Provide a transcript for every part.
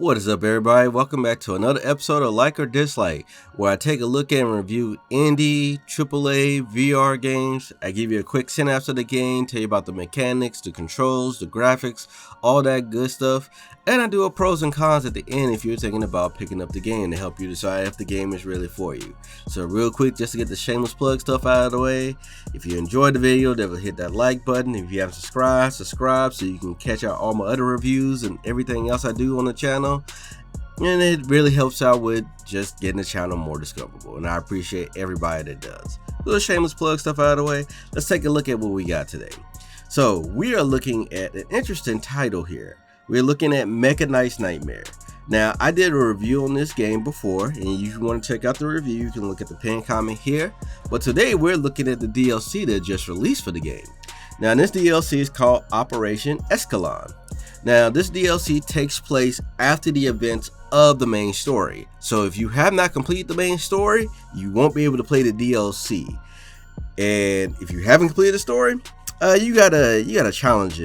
What is up, everybody? Welcome back to another episode of Like or Dislike, where I take a look at and review indie, AAA, VR games. I give you a quick synopsis of the game, tell you about the mechanics, the controls, the graphics, all that good stuff. And I do a pros and cons at the end if you're thinking about picking up the game to help you decide if the game is really for you. So real quick, just to get the shameless plug stuff out of the way, if you enjoyed the video, definitely hit that like button. If you haven't subscribe so you can catch out all my other reviews and everything else I do on the channel. And it really helps out with just getting the channel more discoverable, and I appreciate everybody that does. Little shameless plug stuff out of the way, let's take a look at what we got today. So we are looking at an interesting title here. We're looking at Mecha Knights Nightmare. Now, I did a review on this game before, and if you want to check out the review, you can look at the pinned comment here. But today we're looking at the DLC that just released for the game. Now, this DLC is called Operation Ascalon. Now, this DLC takes place after the events of the main story. So if you have not completed the main story, you won't be able to play the DLC. And if you haven't completed the story, you got a challenge.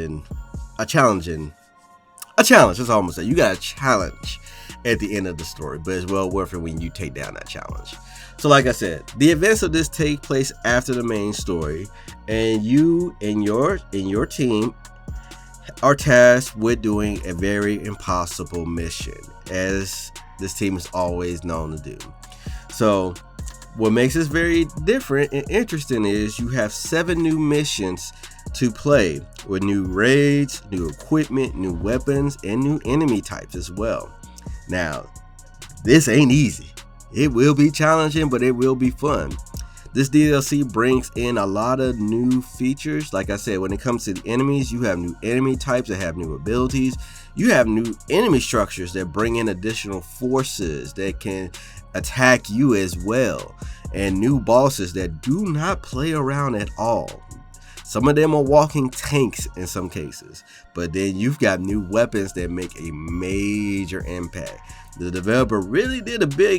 That's all I'm gonna say. You got a challenge at the end of the story, but it's well worth it when you take down that challenge. So like I said, the events of this take place after the main story, and you and your team are tasked with doing a very impossible mission, as this team is always known to do. So what makes this very different and interesting is you have 7 new missions to play, with new raids, new equipment, new weapons, and new enemy types as well. Now, this ain't easy. It will be challenging, but it will be fun. This DLC brings in a lot of new features. Like I said, when it comes to the enemies, you have new enemy types that have new abilities. You have new enemy structures that bring in additional forces that can attack you as well. And new bosses that do not play around at all. Some of them are walking tanks in some cases. But then you've got new weapons that make a major impact. The developer really did very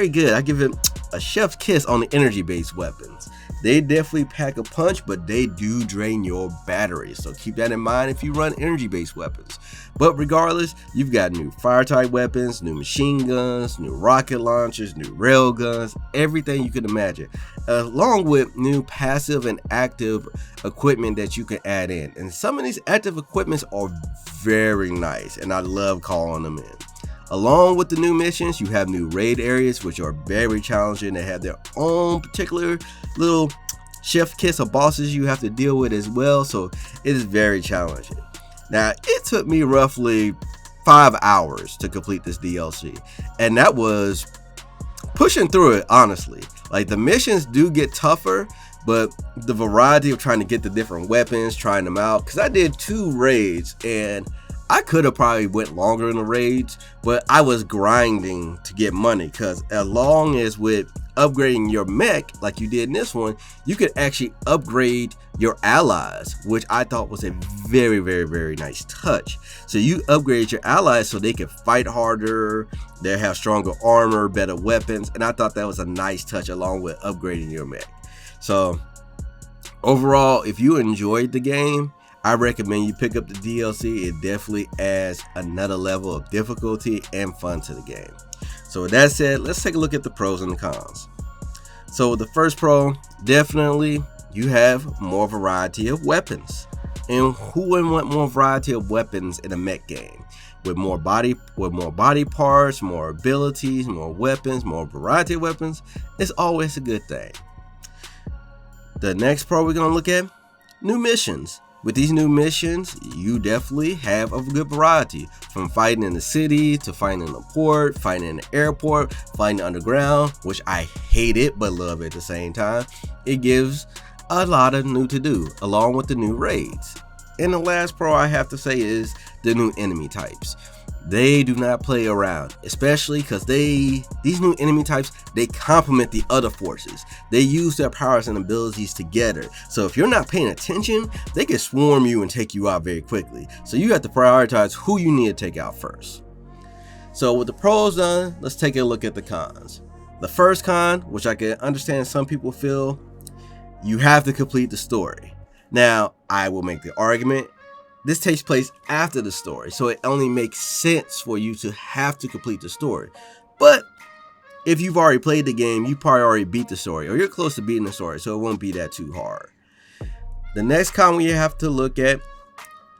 good. I give it a chef's kiss on the energy-based weapons. They definitely pack a punch, but they do drain your batteries. So keep that in mind if you run energy-based weapons. But regardless, you've got new fire-type weapons, new machine guns, new rocket launchers, new rail guns, everything you can imagine, along with new passive and active equipment that you can add in. And some of these active equipments are very nice, and I love calling them in. Along with the new missions, you have new raid areas, which are very challenging. They have their own particular little chef kiss of bosses you have to deal with as well. So it is very challenging. Now, it took me roughly 5 hours to complete this DLC, and that was pushing through it, honestly. Like, the missions do get tougher, but the variety of trying to get the different weapons, trying them out, because I did 2 raids, and I could have probably went longer in the raids, but I was grinding to get money, because as long as with upgrading your mech like you did in this one, you could actually upgrade your allies, which I thought was a very, very, very nice touch. So you upgrade your allies so they can fight harder, they have stronger armor, better weapons, and I thought that was a nice touch along with upgrading your mech. So overall, if you enjoyed the game, I recommend you pick up the DLC. It definitely adds another level of difficulty and fun to the game. So with that said, let's take a look at the pros and the cons. So the first pro, definitely you have more variety of weapons. And who wouldn't want more variety of weapons in a mech game? With more body parts, more abilities, more weapons, more variety of weapons, it's always a good thing. The next pro we're going to look at, new missions. With these new missions, you definitely have a good variety, from fighting in the city to fighting in the port, fighting in the airport, fighting underground, which I hate it but love at the same time. It gives a lot of new to do, along with the new raids. And the last pro I have to say is the new enemy types. They do not play around, especially because these new enemy types, they complement the other forces. They use their powers and abilities together. So if you're not paying attention, they can swarm you and take you out very quickly. So you have to prioritize who you need to take out first. So with the pros done, let's take a look at the cons. The first con, which I can understand some people feel, you have to complete the story. Now, I will make the argument this takes place after the story, so it only makes sense for you to have to complete the story. But if you've already played the game, you probably already beat the story, or you're close to beating the story, so it won't be that too hard. The next con we have to look at,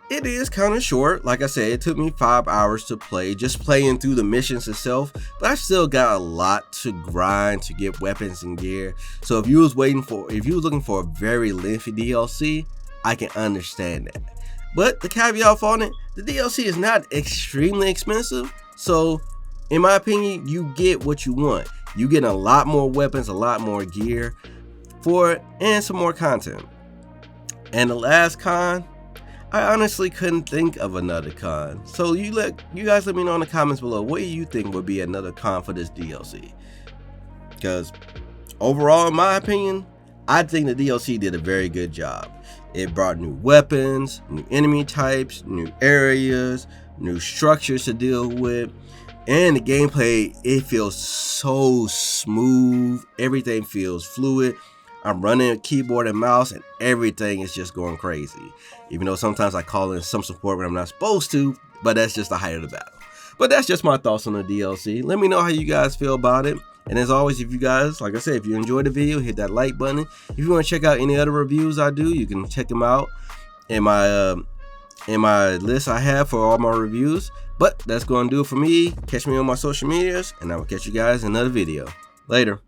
it is kind of short. Like I said, it took me 5 hours to play, just playing through the missions itself, but I still got a lot to grind to get weapons and gear. So if you was looking for a very lengthy DLC, I can understand that. But the caveat on it, the DLC is not extremely expensive, so in my opinion, you get what you want. You get a lot more weapons, a lot more gear for it, and some more content. And the last con, I honestly couldn't think of another con. So you guys let me know in the comments below, what do you think would be another con for this DLC? Because overall, in my opinion, I think the DLC did a very good job. It brought new weapons, new enemy types, new areas, new structures to deal with. And the gameplay, it feels so smooth. Everything feels fluid. I'm running a keyboard and mouse and everything is just going crazy. Even though sometimes I call in some support when I'm not supposed to, but that's just the height of the battle. But that's just my thoughts on the DLC. Let me know how you guys feel about it. And as always, if you guys, like I said, if you enjoyed the video, hit that like button. If you want to check out any other reviews I do, you can check them out in my list I have for all my reviews. But that's going to do it for me. Catch me on my social medias, and I will catch you guys in another video. Later.